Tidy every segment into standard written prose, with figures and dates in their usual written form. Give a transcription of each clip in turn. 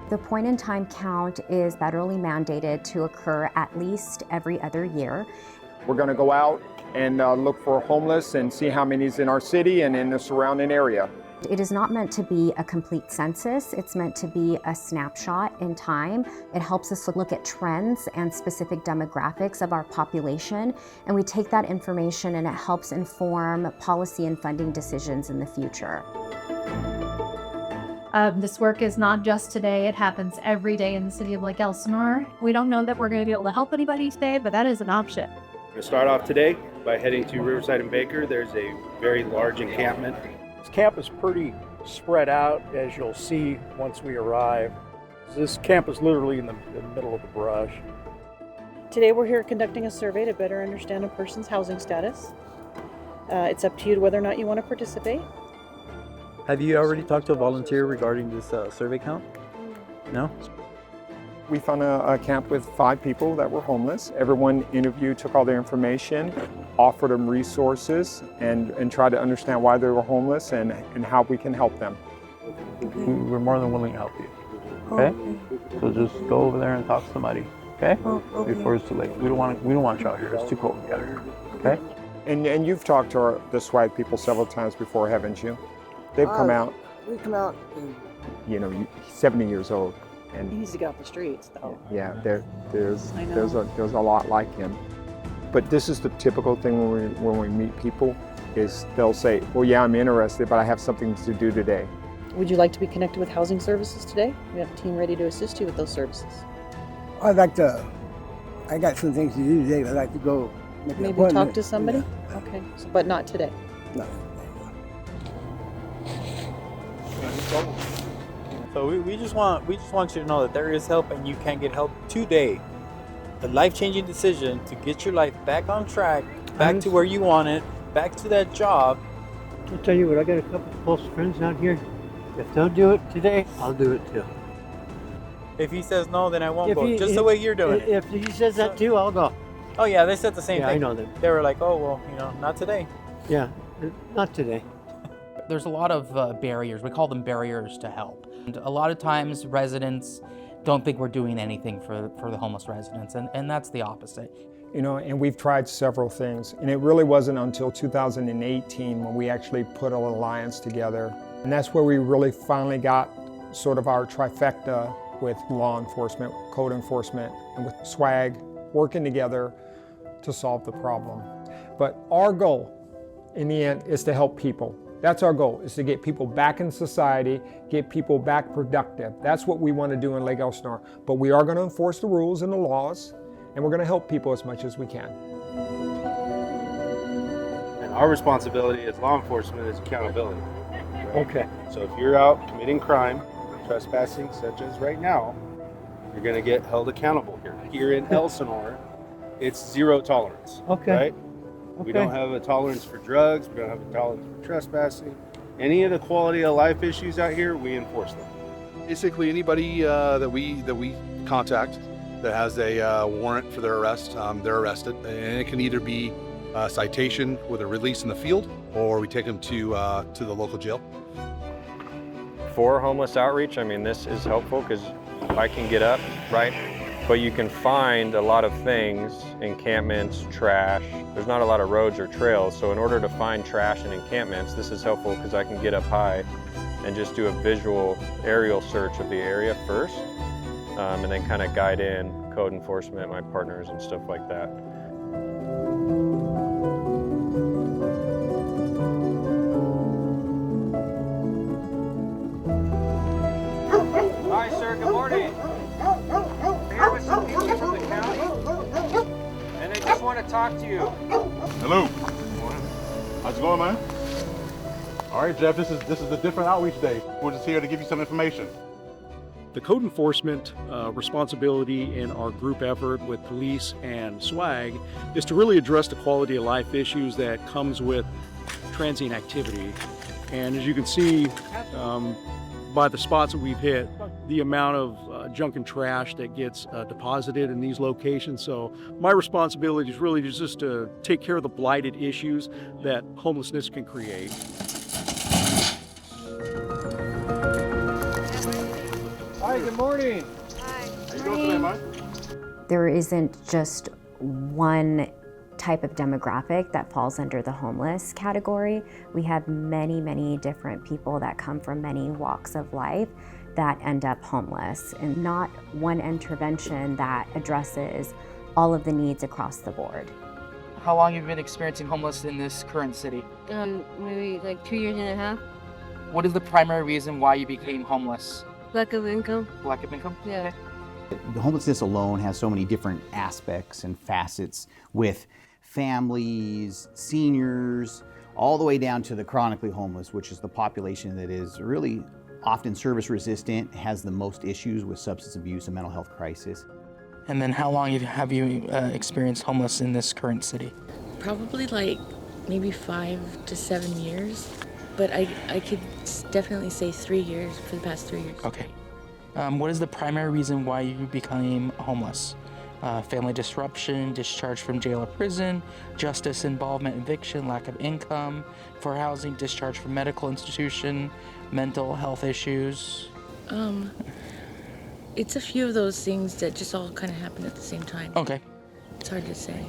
The point-in-time count is federally mandated to occur at least every other year. We're going to go out and look for homeless and see how many is in our city and in the surrounding area. It is not meant to be a complete census. It's meant to be a snapshot in time. It helps us to look at trends and specific demographics of our population, and we take that information and it helps inform policy and funding decisions in the future. This work is not just today, it happens every day in the City of Lake Elsinore. We don't know that we're going to be able to help anybody today, but that is an option. We're going to start off today by heading to Riverside and Baker. There's a very large encampment. This camp is pretty spread out, as you'll see once we arrive. This camp is literally in the middle of the brush. Today we're here conducting a survey to better understand a person's housing status. It's up to you whether or not you want to participate. Have you already talked to a volunteer regarding this survey count? No? We found a camp with 5 people that were homeless. Everyone interviewed, took all their information, offered them resources, and tried to understand why they were homeless and how we can help them. We're more than willing to help you. Okay? So just go over there and talk to somebody. Okay? Before it's too late. We don't want you out here. It's too cold to get out here. Okay? And you've talked to the SWAG people several times before, haven't you? They've come out. We come out and... You know, 70 years old. And He needs to get off the streets, though. yeah, there's a lot like him. But this is the typical thing when we meet people, is they'll say, well, yeah, I'm interested, but I have something to do today. Would you like to be connected with housing services today? We have a team ready to assist you with those services. I got some things to do today. I'd like to go make an Maybe appointment. talk to somebody? Yeah. Okay, but not today. No. So we just want you to know that there is help and you can get help today. The life-changing decision to get your life back on track, back to where you want it, back to that job. I'll tell you what, I got a couple of close friends out here. If they'll do it today, I'll do it too. If he says no, then I won't go. Just the way you're doing it. If he says that too, I'll go. Oh yeah, they said the same thing. I know them. They were like, oh well, not today. Yeah, not today. There's a lot of barriers. We call them barriers to help. And a lot of times residents don't think we're doing anything for the homeless residents, and that's the opposite. And we've tried several things, and it really wasn't until 2018 when we actually put an alliance together. And that's where we really finally got sort of our trifecta with law enforcement, code enforcement, and with SWAG working together to solve the problem. But our goal in the end is to help people. That's our goal, is to get people back in society, get people back productive. That's what we want to do in Lake Elsinore. But we are going to enforce the rules and the laws, and we're going to help people as much as we can. And our responsibility as law enforcement is accountability. Okay. So if you're out committing crime, trespassing, such as right now, you're going to get held accountable here. Here in Elsinore, it's zero tolerance. Okay. Right? We don't have a tolerance for drugs. We don't have a tolerance for trespassing. Any of the quality of life issues out here, we enforce them. Basically, anybody that we contact that has a warrant for their arrest, they're arrested, and it can either be a citation with a release in the field, or we take them to the local jail. For homeless outreach, I mean, this is helpful because I can get up, right? But you can find a lot of things, encampments, trash. There's not a lot of roads or trails, so in order to find trash and encampments, this is helpful because I can get up high and just do a visual aerial search of the area first, and then kind of guide in code enforcement, my partners and stuff like that. Hi, sir, good morning. Here with some people from the county, and they just want to talk to you. Hello. How's it going, man? All right, Jeff, this is a different outreach day. We're just here to give you some information. The code enforcement responsibility in our group effort with police and SWAG is to really address the quality of life issues that comes with transient activity. And as you can see by the spots that we've hit, the amount of junk and trash that gets deposited in these locations. So my responsibility is really just to take care of the blighted issues that homelessness can create. Hi, good morning. How you doing today, man? There isn't just one type of demographic that falls under the homeless category. We have many, many different people that come from many walks of life that end up homeless, and not one intervention that addresses all of the needs across the board. How long have you been experiencing homeless in this current city? Maybe like 2 years and a half. What is the primary reason why you became homeless? Lack of income. Lack of income? Yeah. The homelessness alone has so many different aspects and facets, with families, seniors, all the way down to the chronically homeless, which is the population that is really often service resistant, has the most issues with substance abuse and mental health crisis. And then how long have you experienced homeless in this current city? Probably like maybe 5 to 7 years, but I could definitely say 3 years for the past 3 years. Okay. What is the primary reason why you became homeless? Family disruption, discharge from jail or prison, justice involvement, eviction, lack of income, for housing, discharge from medical institution, mental health issues? It's a few of those things that just all kind of happen at the same time. Okay. It's hard to say.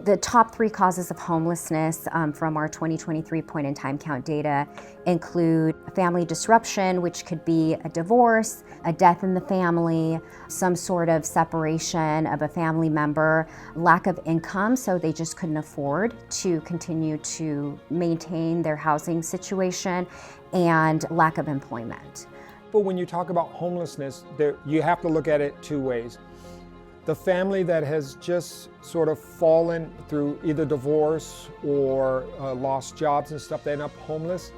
The top 3 causes of homelessness from our 2023 point in time count data include family disruption, which could be a divorce, a death in the family, some sort of separation of a family member, lack of income, so they just couldn't afford to continue to maintain their housing situation, and lack of employment. But when you talk about homelessness, you have to look at it 2 ways. The family that has just sort of fallen through either divorce or lost jobs and stuff, they end up homeless.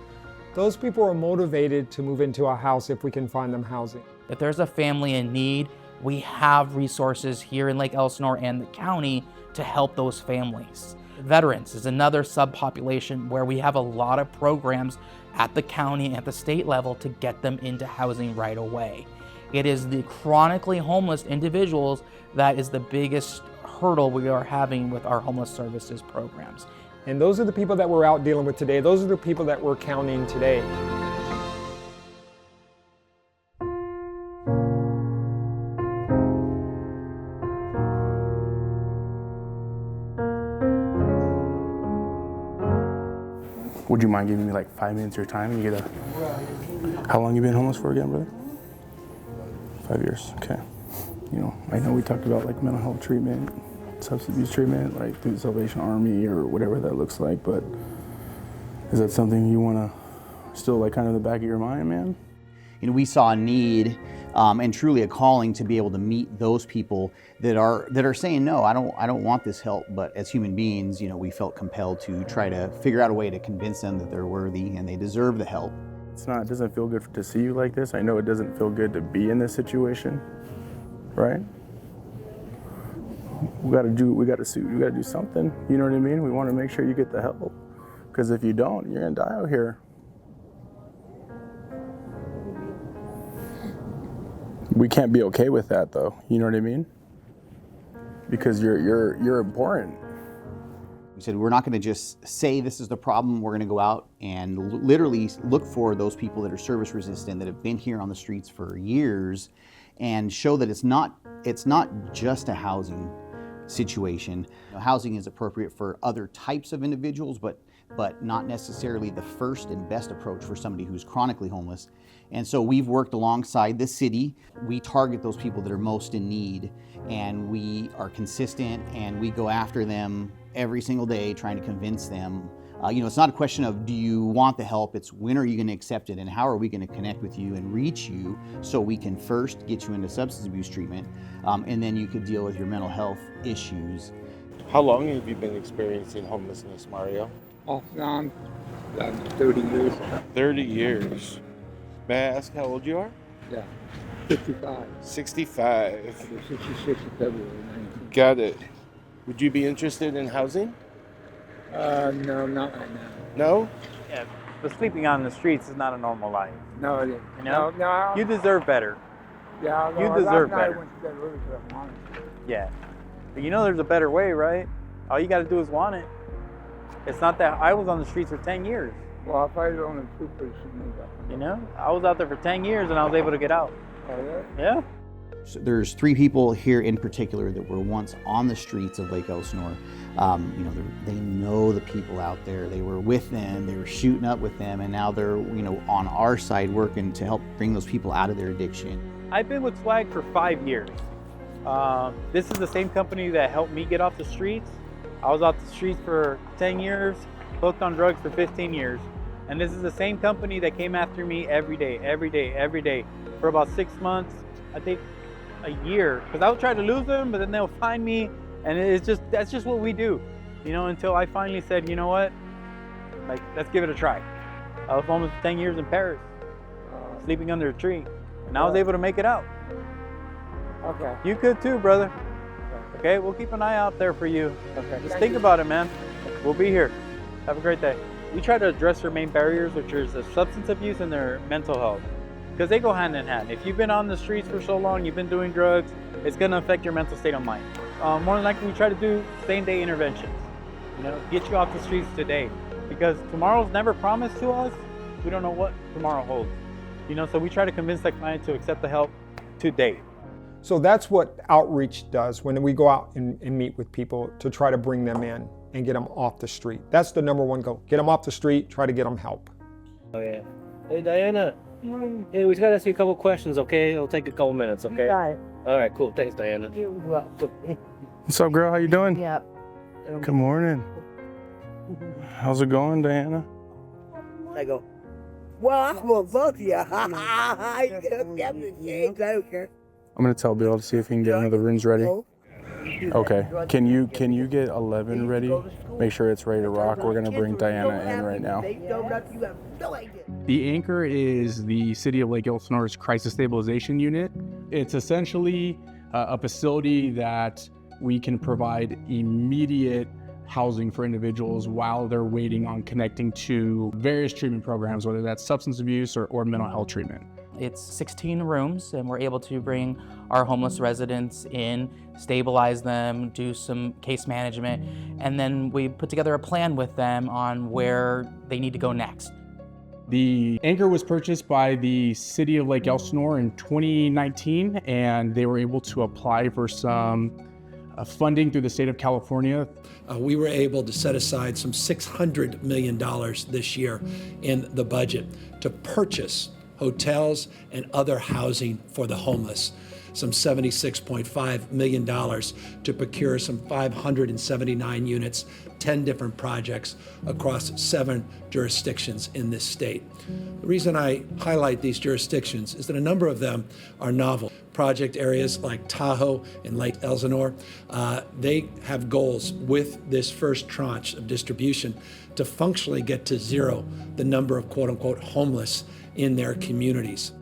Those people are motivated to move into a house if we can find them housing. If there's a family in need, we have resources here in Lake Elsinore and the county to help those families. Veterans is another subpopulation where we have a lot of programs at the county and at the state level to get them into housing right away. It is the chronically homeless individuals that is the biggest hurdle we are having with our homeless services programs. And those are the people that we're out dealing with today. Those are the people that we're counting today. Would you mind giving me like 5 minutes of your time and you get how long you been homeless for again, brother? 5 years, okay. You know, I know we talked about like mental health treatment, substance abuse treatment, like through the Salvation Army or whatever that looks like, but is that something you want to still like kind of in the back of your mind, man? You know, we saw a need and truly a calling to be able to meet those people that are saying, no, I don't want this help. But as human beings, you know, we felt compelled to try to figure out a way to convince them that they're worthy and they deserve the help. It doesn't feel good to see you like this. I know it doesn't feel good to be in this situation, right? We got to do something. You know what I mean? We want to make sure you get the help, because if you don't, you're gonna die out here. We can't be okay with that, though. You know what I mean? Because you're important. We said we're not going to just say this is the problem. We're going to go out and literally look for those people that are service resistant, that have been here on the streets for years, and show that it's not just a housing situation. You know, housing is appropriate for other types of individuals, but not necessarily the first and best approach for somebody who's chronically homeless. And so we've worked alongside the city. We target those people that are most in need, and we are consistent, and we go after them every single day trying to convince them. You know, it's not a question of do you want the help, it's when are you going to accept it and how are we going to connect with you and reach you so we can first get you into substance abuse treatment, and then you could deal with your mental health issues. How long have you been experiencing homelessness, Mario? Off and on, 30 years. 30 years. May I ask how old you are? Yeah, 65. 65. 66 in February. Got it. Would you be interested in housing? No, not right now. No? Yeah, but sleeping on the streets is not a normal life. No, it isn't. You know? No. You deserve better. Yeah, you deserve last night better. I went to bed early because I wanted to. Yeah. But you know there's a better way, right? All you got to do is want it. It's not that I was on the streets for 10 years. Well, if I had only 2 pretty soon, You know? I was out there for 10 years and I was able to get out. Yeah. So there's 3 people here in particular that were once on the streets of Lake Elsinore. You know, they know the people out there. They were with them. They were shooting up with them, and now they're, you know, on our side working to help bring those people out of their addiction. I've been with Swag for 5 years. This is the same company that helped me get off the streets. I was off the streets for 10 years, hooked on drugs for 15 years. And this is the same company that came after me every day, for about 6 months, I think a year. Because I would try to lose them, but then they'll find me, and that's just what we do. You know, until I finally said, you know what, like, let's give it a try. I was almost 10 years in Paris, sleeping under a tree, and I was able to make it out. Okay. You could too, brother. Okay, we'll keep an eye out there for you. Okay. Just think about it, man. We'll be here. Have a great day. We try to address their main barriers, which is the substance abuse and their mental health, because they go hand in hand. If you've been on the streets for so long, you've been doing drugs, it's going to affect your mental state of mind. More than likely, we try to do same-day interventions. You know, get you off the streets today, because tomorrow's never promised to us. We don't know what tomorrow holds. You know, so we try to convince that client to accept the help today. So that's what outreach does when we go out and meet with people to try to bring them in and get them off the street. That's the #1 goal. Get them off the street, try to get them help. Oh yeah. Hey Diana. Hey, we just gotta ask you a couple questions, okay? It'll take a couple minutes, okay? Got it. All right, cool. Thanks, Diana. You're welcome. What's up, girl? How you doing? Yep. Good morning. How's it going, Diana? I go, well, I'm gonna vote you. I'm gonna tell Bill to see if he can get one of the rooms ready. Okay. Can you get 11 ready? Make sure it's ready to rock. We're gonna bring Diana in right now. The Anchor is the City of Lake Elsinore's crisis stabilization unit. It's essentially a facility that we can provide immediate housing for individuals while they're waiting on connecting to various treatment programs, whether that's substance abuse or mental health treatment. It's 16 rooms, and we're able to bring our homeless residents in, stabilize them, do some case management, and then we put together a plan with them on where they need to go next. The Anchor was purchased by the City of Lake Elsinore in 2019, and they were able to apply for some funding through the state of California. We were able to set aside some $600 million this year in the budget to purchase hotels and other housing for the homeless. Some $76.5 million to procure some 579 units, 10 different projects across 7 jurisdictions in this state. The reason I highlight these jurisdictions is that a number of them are novel. Project areas like Tahoe and Lake Elsinore, they have goals with this first tranche of distribution to functionally get to 0 the number of quote-unquote homeless in their communities.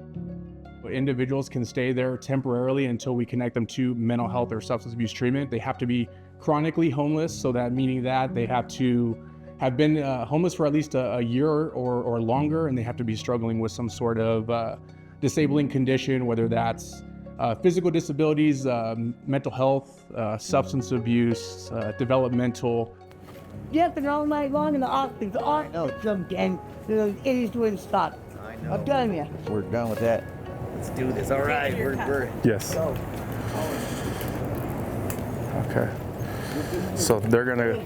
Individuals can stay there temporarily until we connect them to mental health or substance abuse treatment. They have to be chronically homeless, so that meaning that they have to have been homeless for at least a year or longer, and they have to be struggling with some sort of disabling condition, whether that's physical disabilities, mental health, substance abuse, developmental. Jumping all night long in the office. Some gang, those idiots wouldn't stop. I'm telling you. We're done with that. Let's do this. All right, we're Yes. Okay. So they're gonna.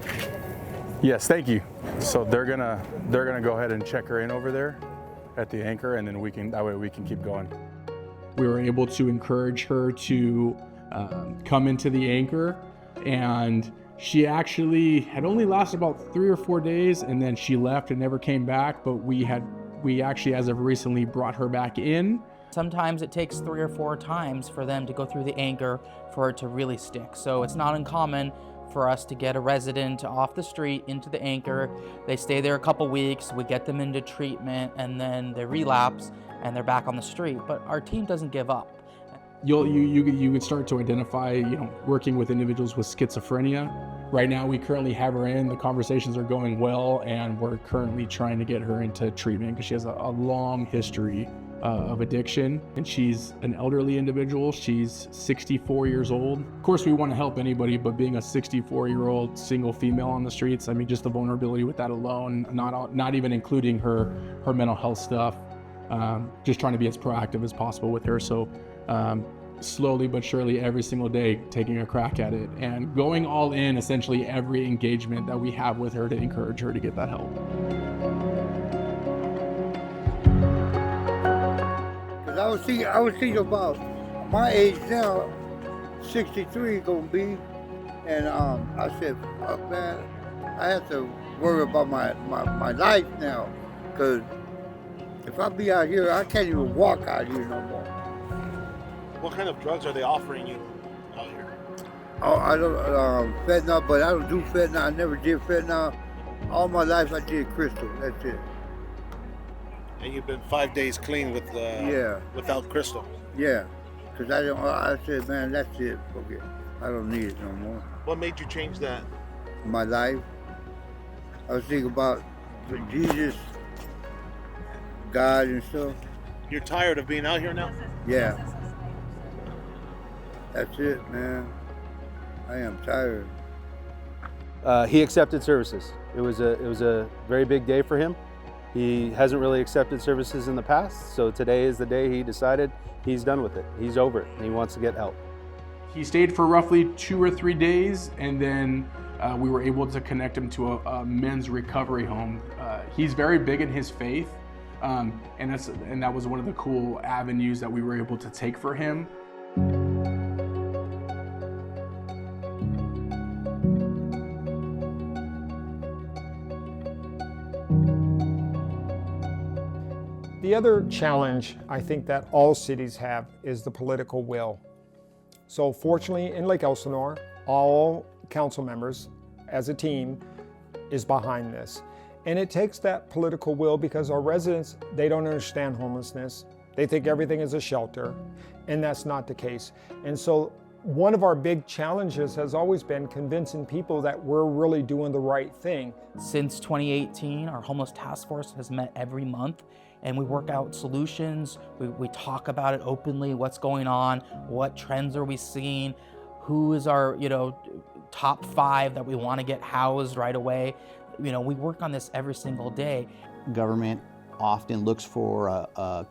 Yes, thank you. So they're gonna go ahead and check her in over there at the Anchor, and then that way we can keep going. We were able to encourage her to come into the Anchor, and she actually had only lasted about 3 or 4 days, and then she left and never came back. But we actually, as of recently, brought her back in. Sometimes it takes 3 or 4 times for them to go through the Anchor for it to really stick. So it's not uncommon for us to get a resident off the street into the Anchor. They stay there a couple weeks, we get them into treatment, and then they relapse and they're back on the street. But our team doesn't give up. You can start to identify, working with individuals with schizophrenia. Right now, we currently have her in. The conversations are going well, and we're currently trying to get her into treatment because she has a long history of addiction, and she's an elderly individual. She's 64 years old. Of course, we want to help anybody, but being a 64-year-old single female on the streets, I mean, just the vulnerability with that alone, not even including her mental health stuff. just trying to be as proactive as possible with her. So slowly but surely every single day taking a crack at it and going all in essentially every engagement that we have with her to encourage her to get that help. Cause I was thinking about my age now, 63 gonna be, and I said, fuck man, I have to worry about my life now, cause if I be out here, I can't even walk out here no more. What kind of drugs are they offering you out here? Oh, I don't fentanyl, but I don't do fentanyl. I never did fentanyl. All my life I did crystal. That's it. And you've been 5 days clean with without crystal. Yeah, cause I said, man, that's it. Okay, I don't need it no more. What made you change that? My life. I was thinking about Jesus, God, and stuff. You're tired of being out here now? Yeah. That's it, man. I am tired. He accepted services. It was a very big day for him. He hasn't really accepted services in the past, so today is the day he decided he's done with it. He's over it, and he wants to get help. He stayed for roughly 2 or 3 days, and then we were able to connect him to a men's recovery home. He's very big in his faith, and that was one of the cool avenues that we were able to take for him. The other challenge I think that all cities have is the political will. So fortunately in Lake Elsinore, all council members as a team is behind this. And it takes that political will because our residents, they don't understand homelessness. They think everything is a shelter, and that's not the case. And so one of our big challenges has always been convincing people that we're really doing the right thing. Since 2018, our homeless task force has met every month, and we work out solutions. We talk about it openly, what's going on, what trends are we seeing, who is our top 5 that we want to get housed right away. We work on this every single day. Government often looks for a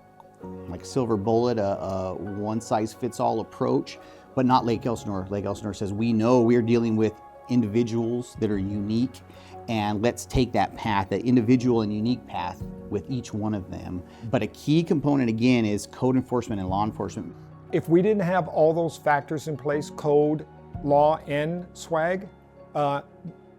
like silver bullet, a one-size-fits-all approach, but not Lake Elsinore. Lake Elsinore says, we know we're dealing with individuals that are unique, and let's take that path, that individual and unique path with each one of them. But a key component, again, is code enforcement and law enforcement. If we didn't have all those factors in place, code, law, and swag,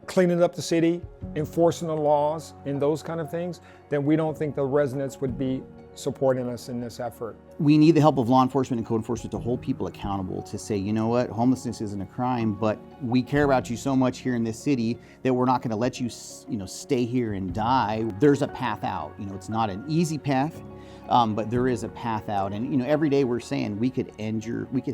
cleaning up the city, enforcing the laws, and those kind of things, then we don't think the residents would be supporting us in this effort. We need the help of law enforcement and code enforcement to hold people accountable, to say, you know what, homelessness isn't a crime, but we care about you so much here in this city that we're not going to let you, stay here and die. There's a path out. It's not an easy path, but there is a path out. And every day we're saying we could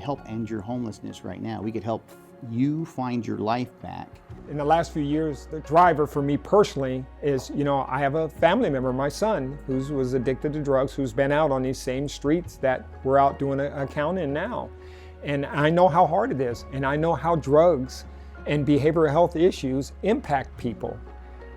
help end your homelessness right now. We could help you find your life back. In the last few years, the driver for me personally is, I have a family member, my son, who was addicted to drugs, who's been out on these same streets that we're out doing an account in now. And I know how hard it is, and I know how drugs and behavioral health issues impact people.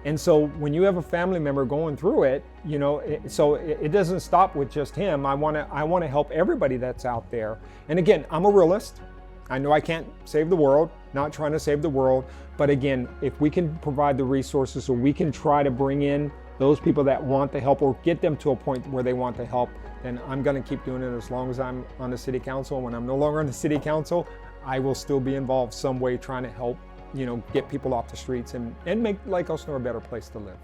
And so when you have a family member going through it, it doesn't stop with just him. I want to help everybody that's out there. And again, I'm a realist. I know I can't save the world, not trying to save the world, but again, if we can provide the resources or we can try to bring in those people that want the help or get them to a point where they want the help, then I'm going to keep doing it as long as I'm on the city council. When I'm no longer on the city council, I will still be involved some way trying to help, get people off the streets and make Lake Elsinore a better place to live.